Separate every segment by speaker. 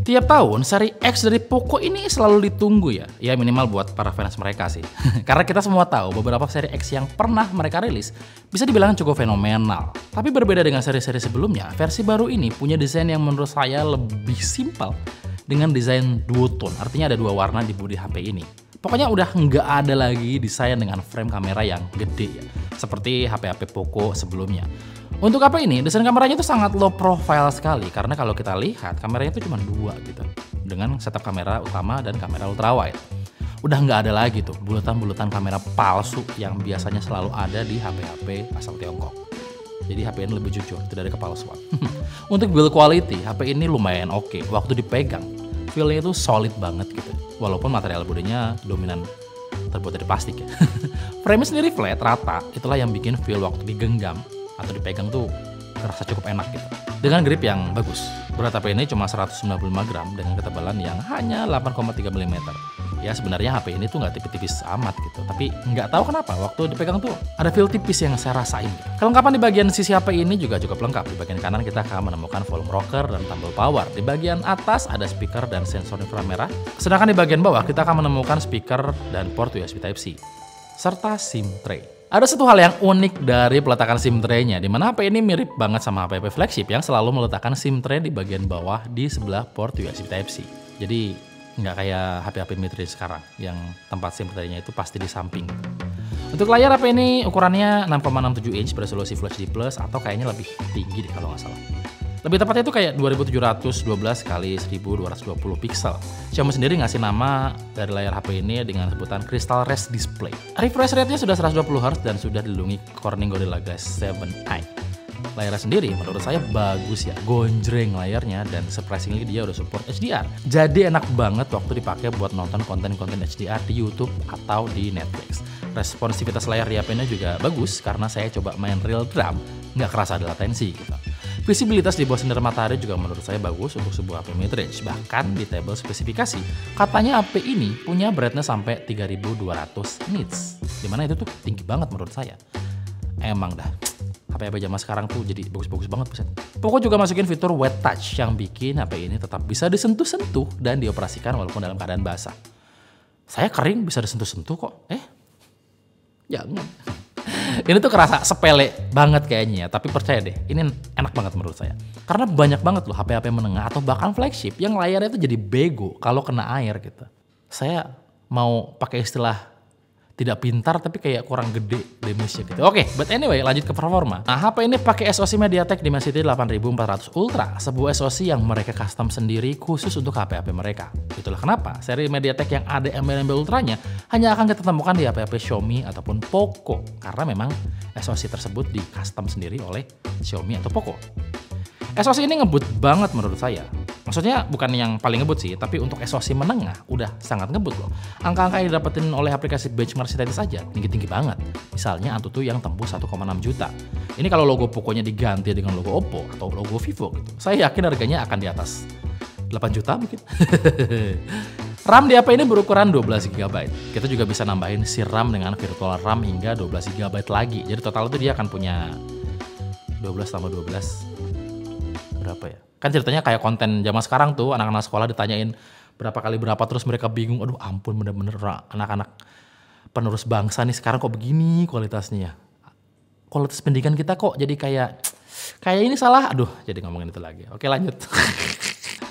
Speaker 1: Tiap tahun, seri X dari Poco ini selalu ditunggu ya. Ya minimal buat para fans mereka sih. Karena kita semua tahu beberapa seri X yang pernah mereka rilis bisa dibilang cukup fenomenal. Tapi berbeda dengan seri-seri sebelumnya, versi baru ini punya desain yang menurut saya lebih simpel dengan desain duotone. Artinya ada dua warna di bodi HP ini. Pokoknya udah nggak ada lagi desain dengan frame kamera yang gede ya. Seperti HP-HP Poco sebelumnya. Untuk HP ini, desain kameranya itu sangat low profile sekali karena kalau kita lihat kameranya itu cuma dua gitu. Dengan setup kamera utama dan kamera ultrawide. Udah nggak ada lagi tuh bulatan-bulatan kamera palsu yang biasanya selalu ada di HP-HP asal Tiongkok. Jadi HP ini lebih jujur, tidak ada kepalsuan. Untuk build quality, HP ini lumayan oke. Waktu dipegang, feel-nya itu solid banget gitu. Walaupun material bodinya dominan terbuat dari plastik ya. Frame-nya sendiri flat, rata, itulah yang bikin feel waktu digenggam atau dipegang tuh terasa cukup enak gitu. Dengan grip yang bagus. Berat HP ini cuma 195 gram dengan ketebalan yang hanya 8,3 mm. Ya sebenarnya HP ini tuh nggak tipis-tipis amat gitu. Tapi nggak tahu kenapa waktu dipegang tuh ada feel tipis yang saya rasain gitu. Kelengkapan di bagian sisi HP ini juga cukup lengkap. Di bagian kanan kita akan menemukan volume rocker dan tombol power. Di bagian atas ada speaker dan sensor inframerah. Sedangkan di bagian bawah kita akan menemukan speaker dan port USB Type-C. Serta SIM tray. Ada satu hal yang unik dari peletakan SIM tray-nya, di mana HP ini mirip banget sama HP-HP flagship yang selalu meletakkan SIM tray di bagian bawah di sebelah port USB Type-C. Jadi nggak kayak HP-HP mid-range sekarang yang tempat SIM tray-nya itu pasti di samping. Untuk layar HP ini ukurannya 6,67 inch beresolusi Full HD Plus atau kayaknya lebih tinggi deh kalau nggak salah. Lebih tepatnya itu kayak 2712 x 1220 pixel. Xiaomi sendiri ngasih nama dari layar HP ini dengan sebutan Crystal Rest Display. Refresh rate-nya sudah 120 Hz dan sudah dilindungi Corning Gorilla Glass 7i. Layarnya sendiri menurut saya bagus ya, gonjreng layarnya dan surprisingly dia udah support HDR. Jadi enak banget waktu dipakai buat nonton konten-konten HDR di YouTube atau di Netflix. Responsivitas layar di HP-nya juga bagus karena saya coba main real drum, nggak kerasa ada latensi gitu. Visibilitas di bawah sinar matahari juga menurut saya bagus untuk sebuah HP mid-range. Bahkan di tabel spesifikasi, katanya HP ini punya brightness sampai 3200 nits. Dimana itu tuh tinggi banget menurut saya. Emang dah, HP-HP zaman sekarang tuh jadi bagus-bagus banget buset. Poco juga masukin fitur wet touch yang bikin HP ini tetap bisa disentuh-sentuh dan dioperasikan walaupun dalam keadaan basah. Saya kering bisa disentuh-sentuh kok. Jangan. Ini tuh kerasa sepele banget kayaknya ya, tapi percaya deh, ini enak banget menurut saya. Karena banyak banget loh HP-HP menengah atau bahkan flagship yang layarnya itu jadi bego kalau kena air gitu. Saya mau pakai istilah tidak pintar tapi kayak kurang gede damage-nya gitu. Oke, but anyway lanjut ke performa. Nah, HP ini pakai SoC MediaTek Dimensity 8400 Ultra, sebuah SoC yang mereka custom sendiri khusus untuk HP-HP mereka. Itulah kenapa seri MediaTek yang ada embel-embel ultranya hanya akan kita temukan di HP-HP Xiaomi ataupun Poco karena memang SoC tersebut di custom sendiri oleh Xiaomi atau Poco. SoC ini ngebut banget menurut saya. Maksudnya bukan yang paling ngebut sih, tapi untuk SoC menengah udah sangat ngebut loh. Angka-angka yang didapetin oleh aplikasi benchmark tadi saja tinggi-tinggi banget. Misalnya Antutu yang tembus 1,6 juta. Ini kalau logo Poco-nya diganti dengan logo Oppo atau logo Vivo gitu. Saya yakin harganya akan di atas 8 juta mungkin. RAM di HP ini berukuran 12 GB. Kita juga bisa nambahin si RAM dengan virtual RAM hingga 12 GB lagi. Jadi total itu dia akan punya 12 tambah 12 berapa ya? Kan ceritanya kayak konten zaman sekarang tuh anak-anak sekolah ditanyain berapa kali berapa terus mereka bingung. Aduh ampun bener-bener anak-anak penerus bangsa nih sekarang kok begini kualitasnya ya. Kualitas pendidikan kita kok jadi kayak ini salah. Aduh jadi ngomongin itu lagi. Oke lanjut.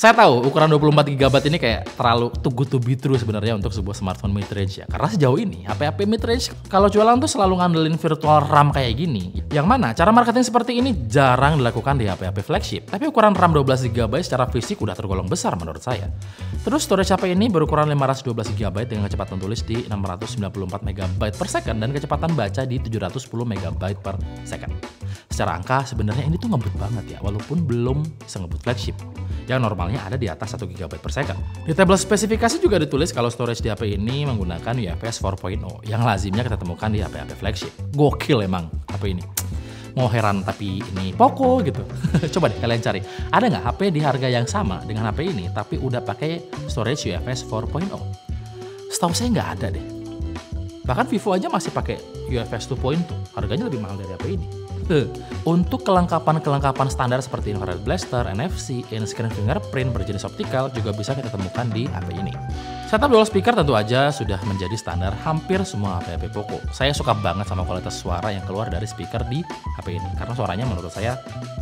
Speaker 1: Saya tahu ukuran 24 GB ini kayak terlalu too good to be true sebenarnya untuk sebuah smartphone mid-range ya. Karena sejauh ini HP-HP mid-range kalau jualan tuh selalu ngandelin virtual RAM kayak gini. Yang mana cara marketing seperti ini jarang dilakukan di HP-HP flagship. Tapi ukuran RAM 12 GB secara fisik udah tergolong besar menurut saya. Terus storage HP ini berukuran 512 GB dengan kecepatan tulis di 694 MB per second dan kecepatan baca di 710 MB per second. Secara angka sebenarnya ini tuh ngebut banget ya, walaupun belum sengebut flagship yang normalnya ada di atas 1 GB per second. Di tabel spesifikasi juga ditulis kalau storage di HP ini menggunakan UFS 4.0 yang lazimnya kita temukan di HP-HP flagship. Gokil emang HP ini. Mau heran tapi ini Poco gitu. Coba deh kalian cari, ada nggak HP di harga yang sama dengan HP ini tapi udah pakai storage UFS 4.0? Setahu saya nggak ada deh. Bahkan Vivo aja masih pakai UFS 2.2, harganya lebih mahal dari HP ini. Untuk kelengkapan standar seperti infrared blaster, NFC, in-screen fingerprint berjenis optikal juga bisa kita temukan di HP ini. Setup dual speaker tentu aja sudah menjadi standar hampir semua HP Poco. Saya suka banget sama kualitas suara yang keluar dari speaker di HP ini, karena suaranya menurut saya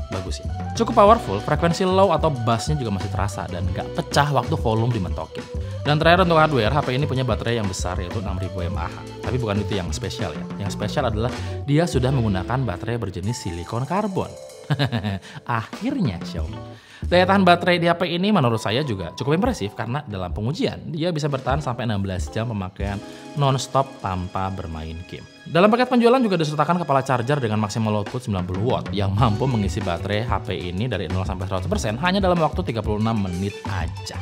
Speaker 1: bagus ya. Cukup powerful, frekuensi low atau bassnya juga masih terasa dan nggak pecah waktu volume dimentokin. Dan terakhir untuk hardware, HP ini punya baterai yang besar yaitu 6000 mAh. Tapi bukan itu yang spesial ya. Yang spesial adalah dia sudah menggunakan baterai berjenis silikon karbon. Akhirnya Xiaomi. Daya tahan baterai di HP ini menurut saya juga cukup impresif karena dalam pengujian dia bisa bertahan sampai 16 jam pemakaian non-stop tanpa bermain game. Dalam paket penjualan juga disertakan kepala charger dengan maksimal output 90 watt yang mampu mengisi baterai HP ini dari 0 sampai 100% hanya dalam waktu 36 menit aja.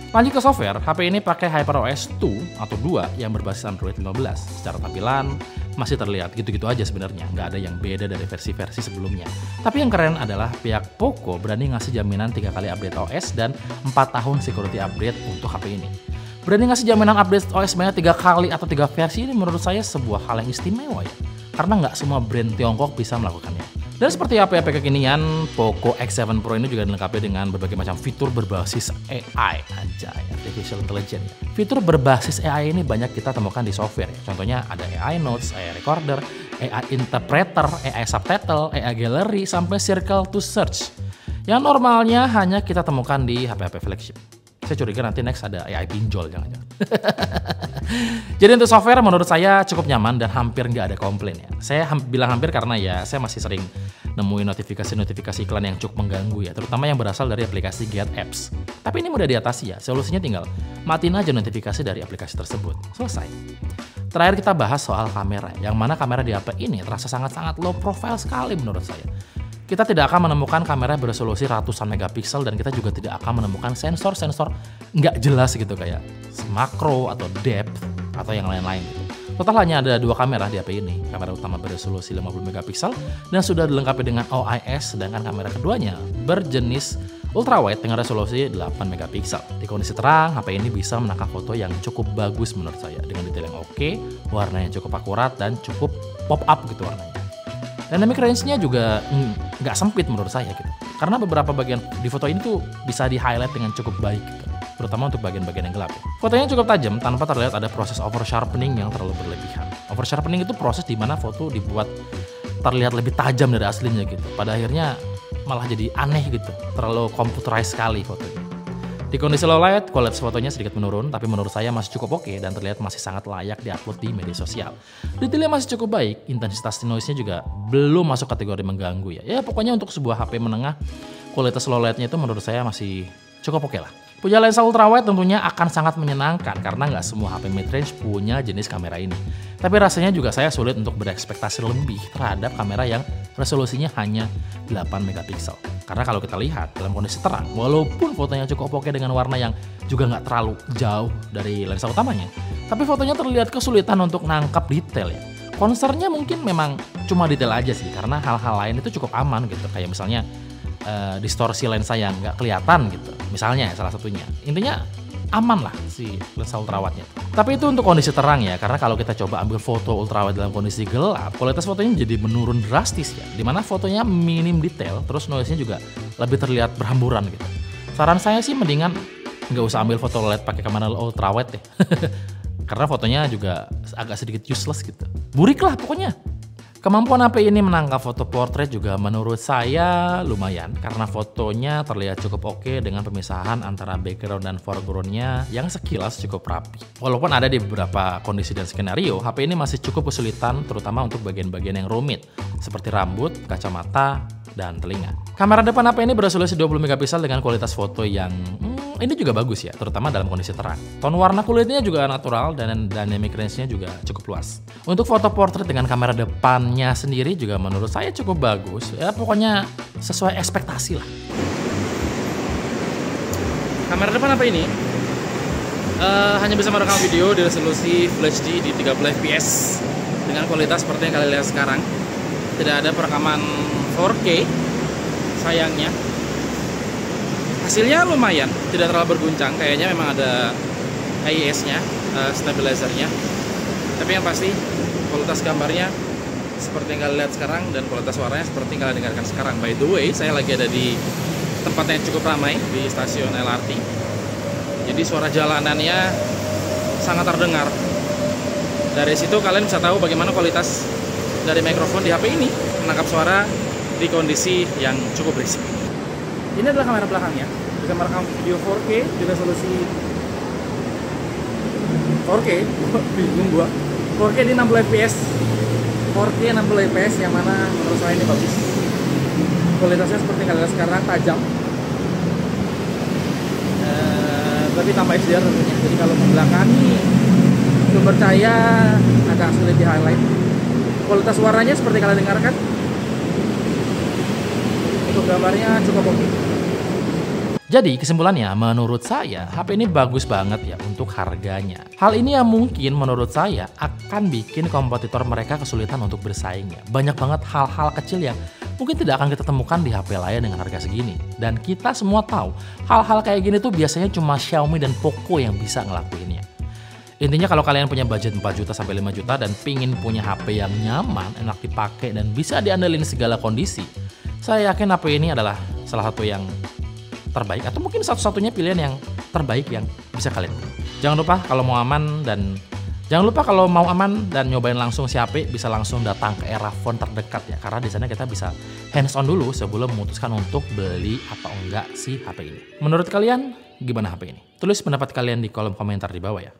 Speaker 1: Lanjut ke software, HP ini pakai HyperOS 2 atau 2 yang berbasis Android 15. Secara tampilan masih terlihat gitu-gitu aja sebenarnya, nggak ada yang beda dari versi-versi sebelumnya. Tapi yang keren adalah pihak Poco berani ngasih jaminan 3 kali update OS dan 4 tahun security upgrade untuk HP ini. Berani ngasih jaminan update OS banyak 3 kali atau 3 versi ini menurut saya sebuah hal yang istimewa ya. Karena nggak semua brand Tiongkok bisa melakukannya. Dan seperti HP-HP kekinian, Poco X7 Pro ini juga dilengkapi dengan berbagai macam fitur berbasis AI, anjay, Artificial Intelligence. Fitur berbasis AI ini banyak kita temukan di software. Contohnya ada AI Notes, AI Recorder, AI Interpreter, AI Subtitle, AI Gallery, sampai Circle to Search. Yang normalnya hanya kita temukan di HP-HP flagship. Saya curiga nanti next ada AI pinjol, jangan-jangan. Jadi untuk software menurut saya cukup nyaman dan hampir nggak ada komplain ya. Saya bilang hampir karena ya saya masih sering nemuin notifikasi-notifikasi iklan yang cukup mengganggu ya, terutama yang berasal dari aplikasi Get Apps. Tapi ini mudah diatasi ya, solusinya tinggal matiin aja notifikasi dari aplikasi tersebut. Selesai. Terakhir kita bahas soal kamera, yang mana kamera di HP ini terasa sangat-sangat low profile sekali menurut saya. Kita tidak akan menemukan kamera beresolusi ratusan megapiksel dan kita juga tidak akan menemukan sensor-sensor nggak jelas gitu kayak makro atau depth atau yang lain-lain gitu. Total hanya ada 2 kamera di HP ini. Kamera utama beresolusi 50 megapiksel dan sudah dilengkapi dengan OIS, sedangkan kamera keduanya berjenis ultrawide dengan resolusi 8 megapiksel. Di kondisi terang, HP ini bisa menangkap foto yang cukup bagus menurut saya dengan detail yang oke, warnanya cukup akurat dan cukup pop up gitu warnanya. Dynamic range-nya juga nggak sempit menurut saya gitu. Karena beberapa bagian di foto ini tuh bisa di-highlight dengan cukup baik gitu. Terutama untuk bagian-bagian yang gelap ya. Fotonya cukup tajam tanpa terlihat ada proses over sharpening yang terlalu berlebihan. Over sharpening itu proses di mana foto dibuat terlihat lebih tajam dari aslinya gitu. Pada akhirnya malah jadi aneh gitu. Terlalu computerized sekali fotonya. Di kondisi low light, kualitas fotonya sedikit menurun, tapi menurut saya masih cukup oke dan terlihat masih sangat layak diupload di media sosial. Detailnya masih cukup baik, intensitas noise-nya juga belum masuk kategori mengganggu ya. Ya pokoknya untuk sebuah HP menengah, kualitas low light-nya itu menurut saya masih cukup oke lah. Punya lensa ultrawide tentunya akan sangat menyenangkan karena nggak semua HP mid-range punya jenis kamera ini. Tapi rasanya juga saya sulit untuk berekspektasi lebih terhadap kamera yang resolusinya hanya 8 megapiksel. Karena kalau kita lihat dalam kondisi terang, walaupun fotonya cukup oke dengan warna yang juga nggak terlalu jauh dari lensa utamanya, tapi fotonya terlihat kesulitan untuk nangkap detail ya. Concernnya mungkin memang cuma detail aja sih, karena hal-hal lain itu cukup aman gitu. Kayak misalnya distorsi lensa yang nggak kelihatan gitu, misalnya salah satunya. Intinya aman lah si lensa ultrawide-nya. Tapi itu untuk kondisi terang ya, karena kalau kita coba ambil foto ultrawide dalam kondisi gelap, kualitas fotonya jadi menurun drastis ya, dimana fotonya minim detail, terus noise-nya juga lebih terlihat berhamburan gitu. Saran saya sih mendingan nggak usah ambil foto LED pakai kamera ultrawide deh, karena fotonya juga agak sedikit useless gitu. Burik lah pokoknya. Kemampuan HP ini menangkap foto portrait juga menurut saya lumayan karena fotonya terlihat cukup oke dengan pemisahan antara background dan foregroundnya yang sekilas cukup rapi. Walaupun ada di beberapa kondisi dan skenario, HP ini masih cukup kesulitan terutama untuk bagian-bagian yang rumit seperti rambut, kacamata, dan telinga. Kamera depan HP ini beresolusi 20 megapiksel dengan kualitas foto yang ini juga bagus ya, terutama dalam kondisi terang. Tone warna kulitnya juga natural dan dynamic range-nya juga cukup luas. Untuk foto portrait dengan kamera depannya sendiri juga menurut saya cukup bagus. Ya pokoknya sesuai ekspektasi lah. Kamera depan apa ini? Hanya bisa merekam video di resolusi Full HD di 30 fps dengan kualitas seperti yang kalian lihat sekarang. Tidak ada perekaman 4K, sayangnya. Hasilnya lumayan, tidak terlalu berguncang. Kayaknya memang ada AIS-nya, stabilizer-nya. Tapi yang pasti kualitas gambarnya seperti yang kalian lihat sekarang dan kualitas suaranya seperti yang kalian dengarkan sekarang. By the way, saya lagi ada di tempat yang cukup ramai di stasiun LRT. Jadi suara jalanannya sangat terdengar. Dari situ kalian bisa tahu bagaimana kualitas dari mikrofon di HP ini menangkap suara di kondisi yang cukup berisik. Ini adalah kamera belakangnya, bisa merekam video 4K di resolusi 4K, bingung gua. 4K di 60 fps, 4K 60 fps yang mana menurut saya ini bagus. Kualitasnya seperti kalian lihat sekarang, tajam. Tapi tambah HDR tentunya. Jadi kalau membelakangi sumber cahaya agak sulit di highlight. Kualitas suaranya seperti kalian dengarkan. Untuk gambarnya cukup oke. Jadi kesimpulannya, menurut saya HP ini bagus banget ya untuk harganya. Hal ini yang mungkin menurut saya akan bikin kompetitor mereka kesulitan untuk bersaing ya. Banyak banget hal-hal kecil yang mungkin tidak akan kita temukan di HP lain dengan harga segini. Dan kita semua tahu, hal-hal kayak gini tuh biasanya cuma Xiaomi dan Poco yang bisa ngelakuinnya. Intinya kalau kalian punya budget 4 juta sampai 5 juta dan pingin punya HP yang nyaman, enak dipakai dan bisa diandelin segala kondisi, saya yakin HP ini adalah salah satu yang terbaik atau mungkin satu-satunya pilihan yang terbaik yang bisa kalian beli. Jangan lupa kalau mau aman dan nyobain langsung si HP, bisa langsung datang ke Erafone terdekat ya, karena di sana kita bisa hands on dulu sebelum memutuskan untuk beli atau enggak si HP ini. Menurut kalian gimana HP ini? Tulis pendapat kalian di kolom komentar di bawah ya.